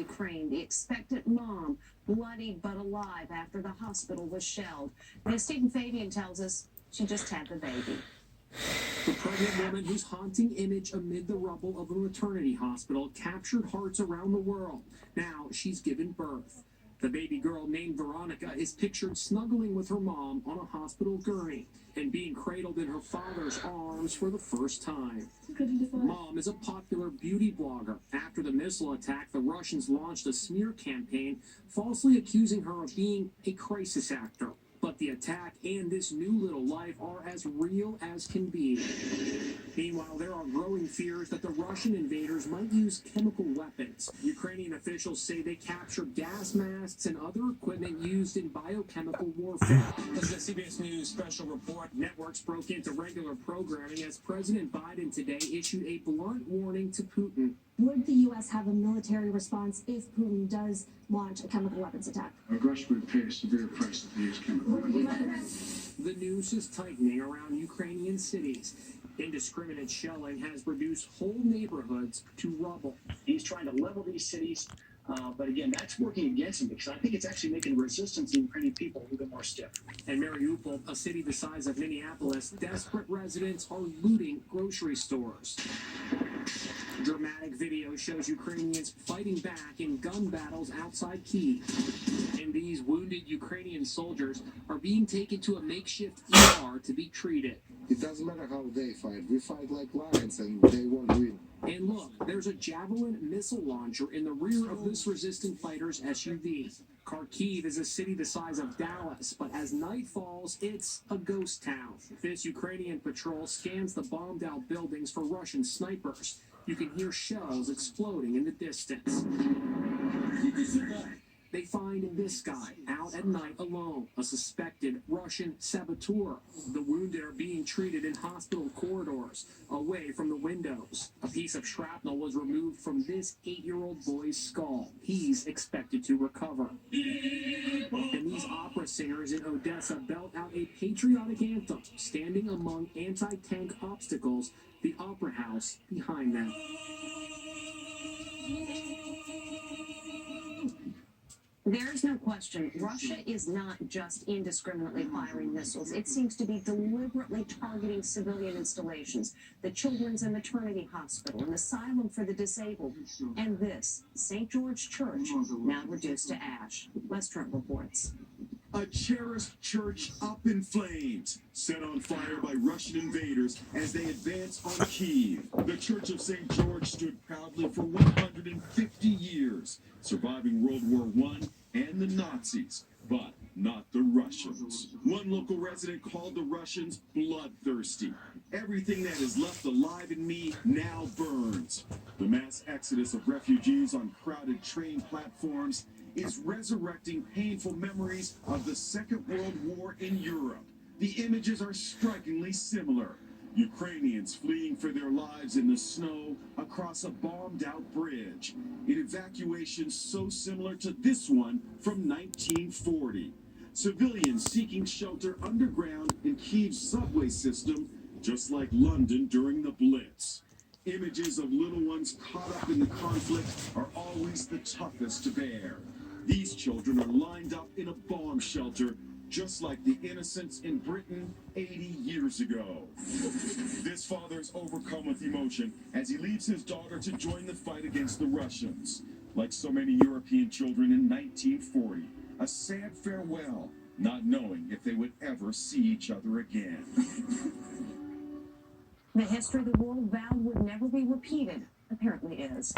Ukraine. The expectant mom, bloodied but alive after the hospital was shelled. Now, Stephen Fabian tells us she just had the baby. The pregnant woman whose haunting image amid the rubble of a maternity hospital captured hearts around the world. Now she's given birth. The baby girl named Veronica is pictured snuggling with her mom on a hospital gurney and being cradled in her father's arms for the first time. Mom is a popular beauty blogger. After the missile attack, the Russians launched a smear campaign falsely accusing her of being a crisis actor. But the attack and this new little life are as real as can be. Meanwhile, there are growing fears that the Russian invaders might use chemical weapons. Ukrainian officials say they captured gas masks and other equipment used in biochemical warfare. This is a CBS News special report. Networks broke into regular programming as President Biden today issued a blunt warning to Putin. Would the U.S. have a military response if Putin does launch a chemical weapons attack? Aggression would pay a severe price to use chemical weapons. The noose is tightening around Ukrainian cities. Indiscriminate shelling has reduced whole neighborhoods to rubble. He's trying to level these cities, but again, that's working against him because I think it's actually making the resistance of the Ukrainian people a little bit more stiff. And Mariupol, a city the size of Minneapolis, desperate residents are looting grocery stores. Dramatic video shows Ukrainians fighting back in gun battles outside Kyiv. And these wounded Ukrainian soldiers are being taken to a makeshift ER to be treated. It doesn't matter how they fight. We fight like lions and they won't win. And look, there's a Javelin missile launcher in the rear of this resistant fighter's SUV. Kharkiv is a city the size of Dallas, but as night falls, it's a ghost town. This Ukrainian patrol scans the bombed-out buildings for Russian snipers. You can hear shells exploding in the distance. They find this guy out at night alone, a suspected Russian saboteur. The wounded are being treated in hospital corridors, away from the windows. A piece of shrapnel was removed from this 8-year-old boy's skull. He's expected to recover. And these opera singers in Odessa belt out a patriotic anthem, standing among anti-tank obstacles, the opera house behind them. There's no question, Russia is not just indiscriminately firing missiles. It seems to be deliberately targeting civilian installations, the Children's and Maternity Hospital, an asylum for the disabled, and this, St. George Church, now reduced to ash. Les Trent reports. A cherished church up in flames, set on fire by Russian invaders as they advance on Kyiv. The Church of St. George stood proudly for 150 years, surviving World War I and the Nazis, but not the Russians. One local resident called the Russians bloodthirsty. Everything that is left alive in me now burns. The mass exodus of refugees on crowded train platforms is resurrecting painful memories of the Second World War in Europe. The images are strikingly similar. Ukrainians fleeing for their lives in the snow across a bombed-out bridge. An evacuation so similar to this one from 1940. Civilians seeking shelter underground in Kyiv's subway system, just like London during the Blitz. Images of little ones caught up in the conflict are always the toughest to bear. These children are lined up in a bomb shelter, just like the innocents in Britain 80 years ago. This father is overcome with emotion as he leaves his daughter to join the fight against the Russians. Like so many European children in 1940, a sad farewell, not knowing if they would ever see each other again. The history the world vowed would never be repeated apparently is.